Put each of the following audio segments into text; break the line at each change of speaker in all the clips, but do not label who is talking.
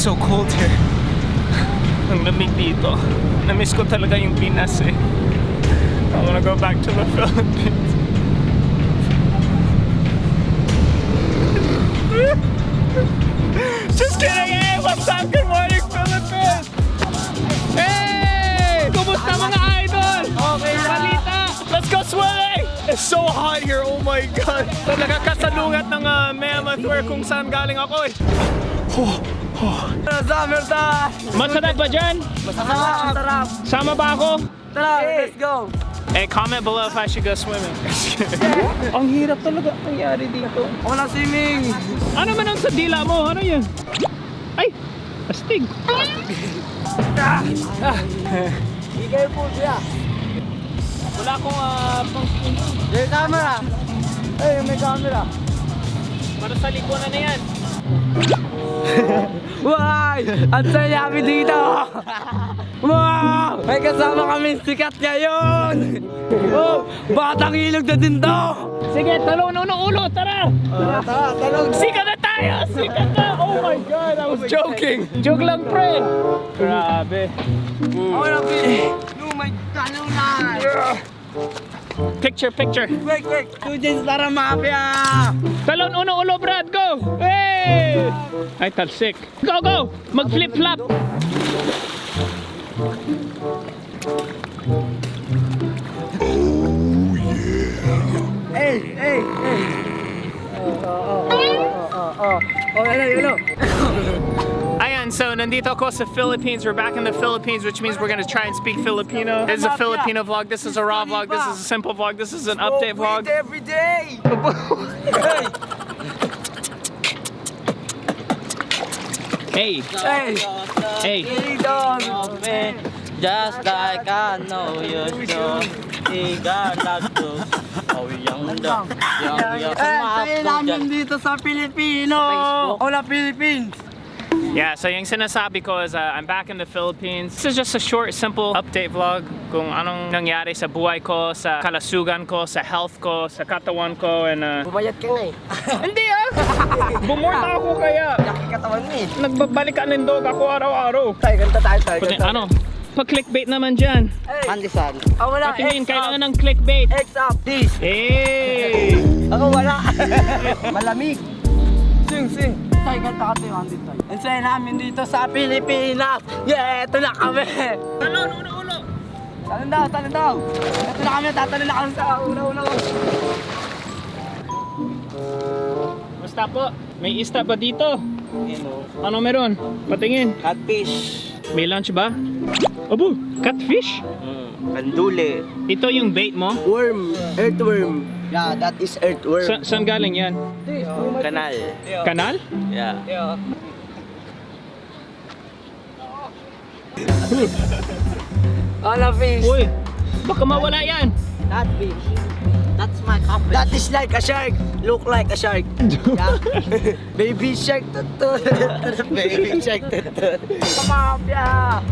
It's so cold here. Ang lamig dito. Namiss ko talaga yung Pinas eh. I wanna go back to the Philippines. Just kidding! Hey, what's up? Good morning, Philippines! Hey! Kumusta mga idol? Okay balita! Let's go swimming! It's so hot here, oh my God! So nakakasalungat ng mammoth where kung saan galing ako eh.
Summer time!
Masarap ba dyan?
Masarap!
Sama ba ako?
Tara, let's go!
Hey, comment below if I should go swimming. Ang hirap talaga nangyari dito.
Ako na swimming!
Ano man ang sa dila mo? Ano yan? Ay! Astig!
Be careful siya!
Wala akong pang
May camera! Hey, may camera!
para sa likuran na yan.
Wow! Ang saya kami dito! Wow! May kasama kami sikat ngayon! Oh! Batang Ilog na din to!
Sige, talon ulo, tara!
Tara, talog!
Sikat na tayo! Sikat na! Oh my God, I was joking! Joke lang, pre! Grabe.
Ako na, lumay talunan!
Picture!
Quick! Students para mafia!
Talon ulo, Brad! Go! Hey! Ay, talsik. Go! Mag-flip-flop!
Hey! Oh, hello!
Ayan, so nandito ako sa Philippines. We're back in the Philippines, which means we're gonna try and speak Filipino. This is a Filipino vlog. This is a raw vlog. This is a simple vlog. This is an update vlog.
Every day!
Hey!
Just like I know you so, ikaw nagto. Oh, yung
Tayo namin dito sa Pilipino! Hola, Philippines!
Yeah, so yung sinasabi ko is I'm back in the Philippines. This is just a short, simple update vlog kung anong nangyari sa buhay ko, sa kalasugan ko, sa health ko, sa katawan ko, and
Bumayat ka nga eh.
hindi bumorta ako kaya
Nakikatawan mo eh.
nagbabalik ka ng dog ako araw-araw.
Tayo, tayo.
Ano? Pa-clickbait naman dyan.
Pandesal. Ako wala,
Patingin, kailangan ng clickbait.
X up, this.
Hey!
Ako wala. Malamig. Sing. Tayo, ganta ka tayo, andito tayo. Ang saya namin dito sa Pilipinas. Yeah, ito na kami.
Talon, ulo.
Talon daw. Ito na kami, tatalon na kami sa una.
Basta po, may isda ba dito? Ano meron? Patingin.
Catfish.
May lunch ba? Abo, catfish?
Kandule.
Ito yung bait mo?
Worm, earthworm. Yeah, that is earthworm.
Saan galing yan?
Kanal.
Kanal?
Yeah.
Ala fish.
Uy, baka mawala yan.
That fish. That's my coffee.
That is like a shark. Look like a shark. Yeah. Baby shark. Baby shark. Mafia.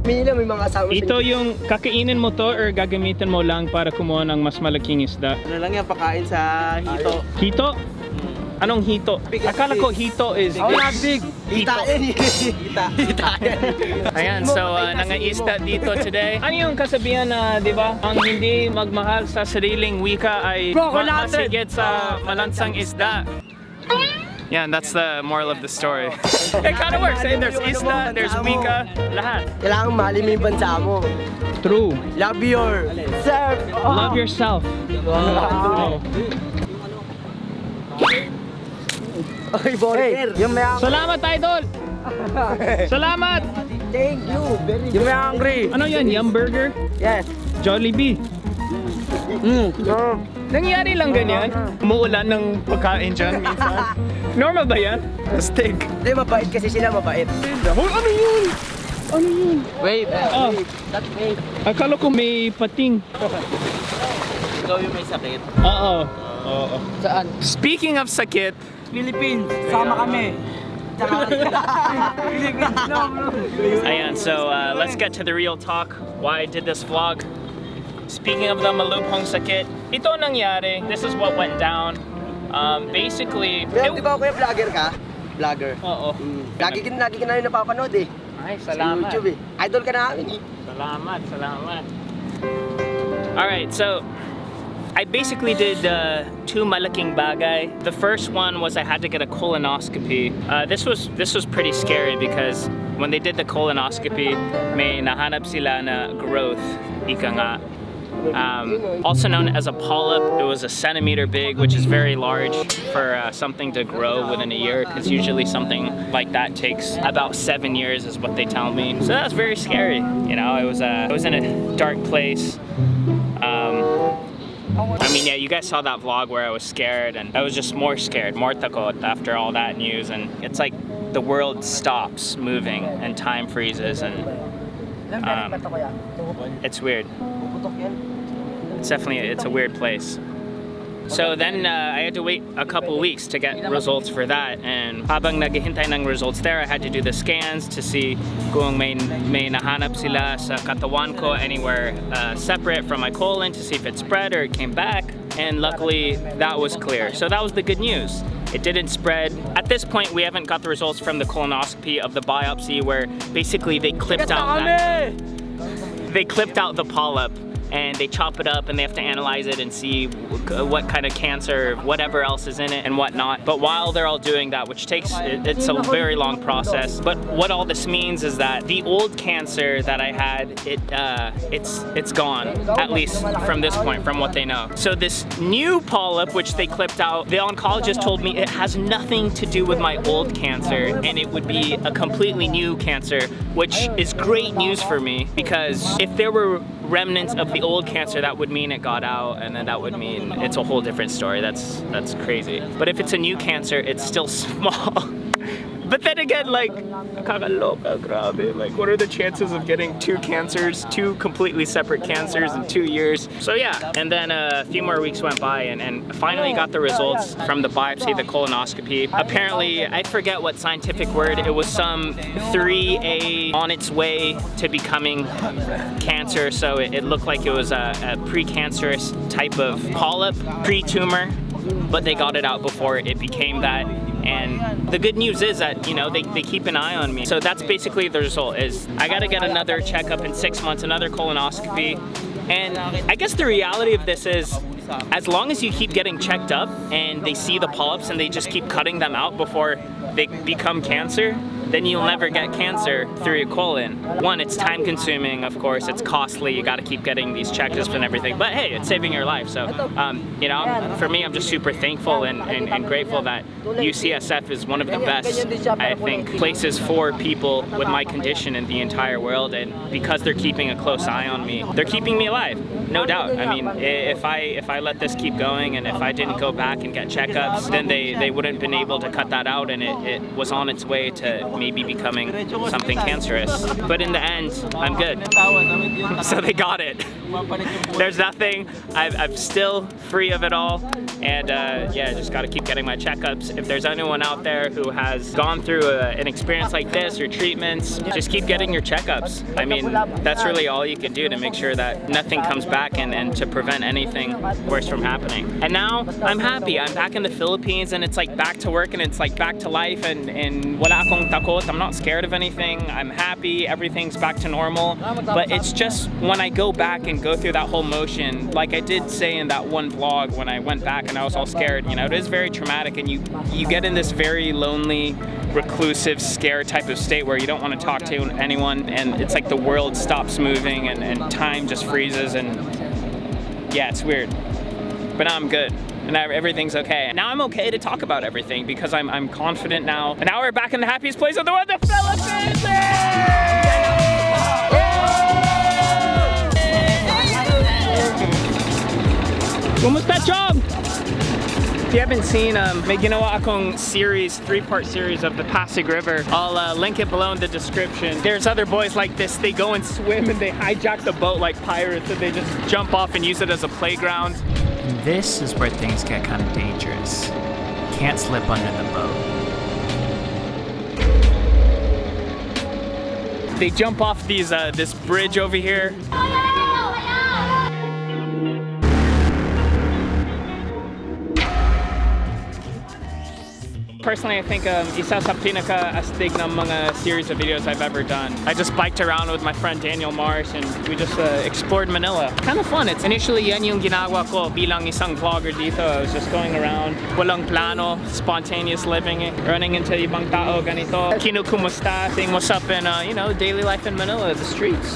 Mila, may mga asawa.
Ito yung kakainin mo to or gagamitin mo lang para kumuha ng mas malaking isda?
Ano lang yan, pakain sa hito.
Hito? Anong hito? Akala ko hito is...
Oh, not big.
Hito.
Hita.
Ayan, so nangaisda dito today. Ano yung kasabihan na, di ba? Ang hindi magmahal sa sariling wika ay masigit sa malansang isda. Yeah, that's the moral of the story. It kind of works, eh? There's isda, there's wika, lahat.
Kailangan mahalin mo yung bansa mo.
True.
Love yourself.
Love yourself.
Wow. Oy, burger. Yung may
Salamat, idol! Salamat!
Thank you. Yung may hungry.
Ano yan? Yum burger?
Yes.
Jollibee? Nangyari lang ganyan? Umuulan ng pagkain dyan minsan? Normal ba yan? Astig.
Hindi, mabait kasi sila, mabait.
Ano yun? Ano yun?
Wave.
Ah,
That wave.
akala ko may pating.
Ikaw yung may sakit.
Oo.
Saan?
Speaking of sakit,
Philippines. Sama kami.
ayan, so let's get to the real talk. Why I did this vlog. Speaking of the malubhong sakit, ito nangyari. This is what went down. Basically,
Pero di ba kuya vlogger ka? Vlogger.
Oo.
Lagi ka namin napapanood eh.
Ay,
Sa
salamat.
YouTube eh. Idol ka namin eh.
Salamat. Alright, so I basically did two malaking bagay. The first one was I had to get a colonoscopy. This was pretty scary because when they did the colonoscopy, may nahanap sila na growth, ika nga. Also known as a polyp. It was a centimeter big, which is very large for something to grow within a year, because usually something like that takes about 7 years is what they tell me. So that was very scary. You know, I was in a dark place. I mean, yeah, you guys saw that vlog where I was scared, and I was just more scared, more takot after all that news, and it's like the world stops moving and time freezes, and it's weird. It's a weird place. So then I had to wait a couple weeks to get results for that, and habang naghihintay ng results there, I had to do the scans to see kung may nahanap sila sa katawan ko anywhere separate from my colon, to see if it spread or it came back, and luckily that was clear. So that was the good news. It didn't spread. At this point, we haven't got the results from the colonoscopy of the biopsy, where basically they clipped out the polyp, and they chop it up and they have to analyze it and see what kind of cancer, whatever else is in it and whatnot. But while they're all doing that, which takes, it's a very long process. But what all this means is that the old cancer that I had, it's gone, at least from this point, from what they know. So this new polyp, which they clipped out, the oncologist told me it has nothing to do with my old cancer, and it would be a completely new cancer, which is great news for me, because if there were remnants of the old cancer, that would mean it got out, and then that would mean it's a whole different story. That's crazy. But if it's a new cancer, it's still small. But then again, like, kakaloka, grabe. Like, what are the chances of getting two completely separate cancers in 2 years? So yeah, and then a few more weeks went by, and finally got the results from the biopsy, the colonoscopy. Apparently, I forget what scientific word, it was some 3A on its way to becoming cancer, so it looked like it was a precancerous type of polyp, pre-tumor, but they got it out before it became that. And the good news is that, you know, they keep an eye on me. So that's basically the result, is I gotta get another checkup in 6 months, another colonoscopy. And I guess the reality of this is, as long as you keep getting checked up and they see the polyps and they just keep cutting them out before they become cancer, then you'll never get cancer through your colon. One, it's time consuming, of course, it's costly, you gotta keep getting these checkups and everything, but hey, it's saving your life. So, you know, for me, I'm just super thankful and grateful that UCSF is one of the best, I think, places for people with my condition in the entire world, and because they're keeping a close eye on me, they're keeping me alive, no doubt. I mean, if I let this keep going, and if I didn't go back and get checkups, then they wouldn't have been able to cut that out, and it was on its way to maybe becoming something cancerous. But in the end, I'm good. So they got it. There's nothing. I'm still free of it all. And yeah, just gotta keep getting my checkups. If there's anyone out there who has gone through an experience like this or treatments, just keep getting your checkups. I mean, that's really all you can do to make sure that nothing comes back and to prevent anything worse from happening. And now I'm happy. I'm back in the Philippines, and it's like back to work, and it's like back to life, and wala akong takot. I'm not scared of anything. I'm happy. Everything's back to normal. But it's just when I go back and go through that whole motion, like I did say in that one vlog when I went back and I was all scared, you know, it is very traumatic, and you get in this very lonely, reclusive, scared type of state where you don't want to talk to anyone, and it's like the world stops moving and time just freezes, and yeah, it's weird. But now I'm good. And now everything's okay. Now I'm okay to talk about everything because I'm confident now. And now we're back in the happiest place in the world, the Philippines! Kumusta, Chong? If you haven't seen, may ginawa akong series, 3-part series of the Pasig River. I'll link it below in the description. There's other boys like this. They go and swim and they hijack the boat like pirates, and they just jump off and use it as a playground. This is where things get kind of dangerous. Can't slip under the boat. They jump off these this bridge over here. Personally, I think isa sa pinaka-astig ng mga series of videos I've ever done. I just biked around with my friend Daniel Mars and we just explored Manila. Kind of fun. It's initially yan yung ginagawa ko bilang isang vlogger dito. I was just going around, walang plano, spontaneous living, running into ibang tao ganito, kinukumusta, saying what's up in you know, daily life in Manila, the streets.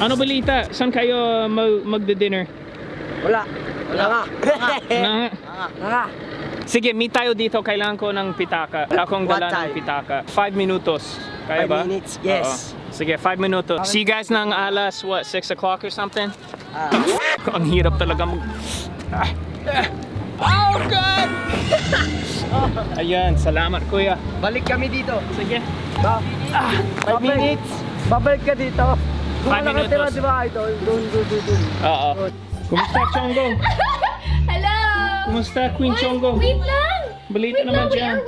Ano balita? Saan kayo magde-dinner?
Wala nga.
Nga. Sige, meet tayo dito. Kailangan ko ng pitaka. Wala akong dala ng pitaka. 5 minutos. Kaya ba?
5 minutes, yes.
Oo. Sige, 5 minutos. See you guys ng alas, what, 6 o'clock or something? Ang hirap talaga mag... Oh, God! Ayan, salamat kuya.
Balik kami dito.
Sige.
5 minutes. Babalik ka dito.
5 minutos.
Tira, di ba, idol? Doon.
Oo. Kumusta, Chongo?
Hello!
Kumusta, Queen Chongo?
Wait lang!
Balita naman
We
dyan.
are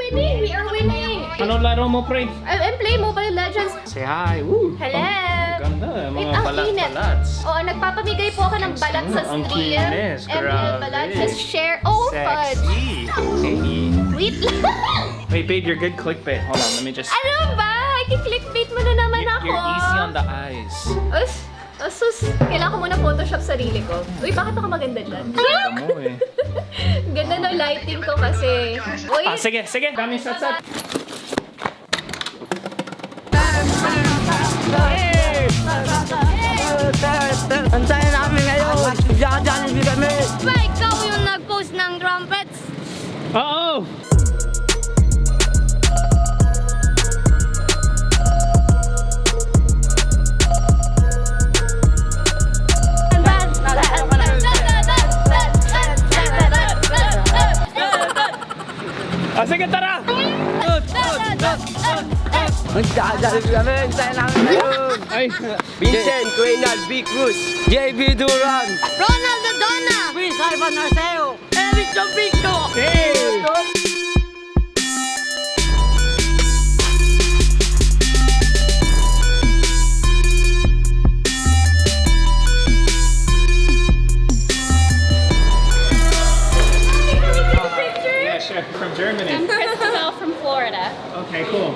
winning!
Anong laro mo, pre?
I'm playing Mobile Legends.
Say hi. Woo.
Hello!
Ganda,
Wait,
mga
ang init.
balat-balats.
Oo, nagpapamigay po ako ng balat sa
Ang
stream.
kinis,
ML balat,
grabe.
just share. Oh, fudge!
Sexy. Hey.
Wait lang!
Wait, babe, you're good clickbait. Hold on, let me just...
Ano ba? I-clickbait mo na naman ako.
You're easy on the eyes.
Sus, kailangan ko muna Photoshop sarili ko. Uy, bakit ako maganda dyan?
Ganda mo eh.
Ganda ng lighting ko kasi. Uy,
Sige. Dami satsat.
Ang saya namin ngayon. Jollibee kami.
ba ikaw yung nag-post ng trumpets?
Oo. Sige, tara!
Jollibee kami. Ang saya namin ngayon.
Ay,
Vincent, Reynald, B. Cruz, JB Duran,
Ronald Donna!
Chris Ivan Arceo, Eric Jobinko.
hey! Yeah, sure. From Germany.
Christabel from Florida.
Okay, cool.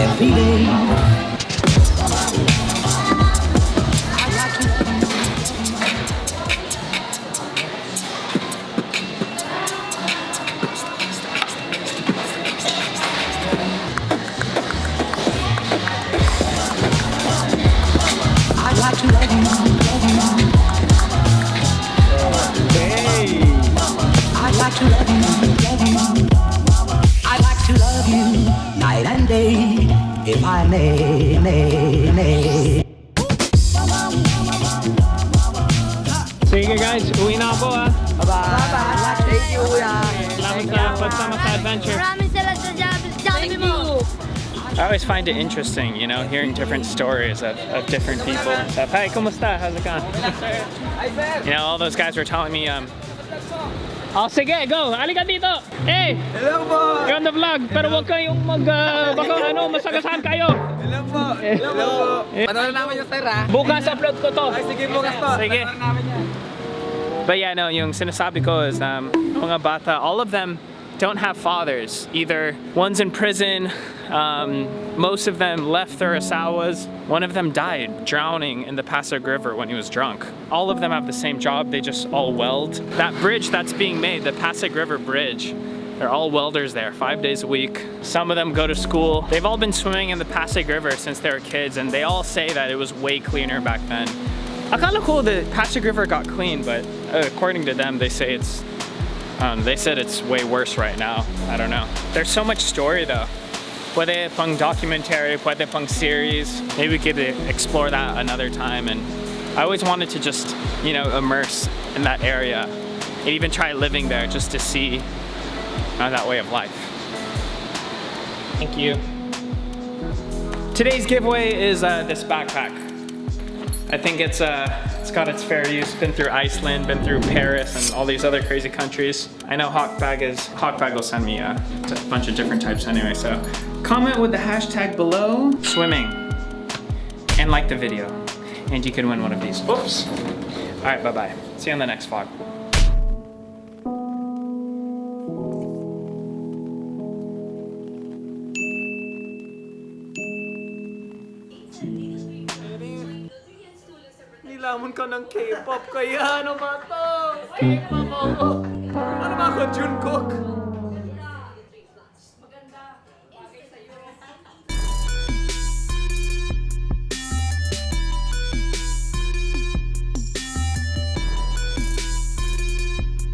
Every day. I'd like to love you. I'd like to love you. I'd like to love you night and day, if I may.
Sige guys, uwi na ako ah.
Bye-bye. Thank you, kuya.
Salamat sa pagsama sa adventure.
Maraming salamat sa Jollibee mo.
I always find it interesting, you know, hearing different stories of different people and stuff. Hey, kumusta? How's it going? You know, all those guys were telling me, oh, sige, go! Halika dito! Hey!
Hello po.
You're on the vlog, pero huwag kayong baka masagasaan kayo.
Hello po. Hello po. Panood namin yung sir, ha?
Bukas upload ko to.
Ay, sige, bukas po.
Sige.
Panood namin yan.
But yeah, no, yung sinasabi ko is, mga bata, all of them don't have fathers. Either one's in prison, most of them left their asawas. One of them died drowning in the Pasig River when he was drunk. All of them have the same job, they just all weld. That bridge that's being made, the Pasig River Bridge, they're all welders there 5 days a week. Some of them go to school. They've all been swimming in the Pasig River since they were kids, and they all say that it was way cleaner back then. Akala ko the Pasig River got clean, but according to them, they say it's they said it's way worse right now. I don't know. There's so much story though. Pwede pang documentary, pwede pang series. Maybe we could explore that another time. And I always wanted to just, you know, immerse in that area and even try living there just to see that way of life. Thank you. Today's giveaway is this backpack. I think it's got its fair use. Been through Iceland, been through Paris, and all these other crazy countries. I know Hawkbag will send me a bunch of different types anyway. So comment with the hashtag below swimming and like the video, and you can win one of these. Oops. All right, bye bye. See you on the next vlog. Nagreklamo ka ng K-pop kaya ano ba to? K-pop ako. Ano ba ako, Jungkook?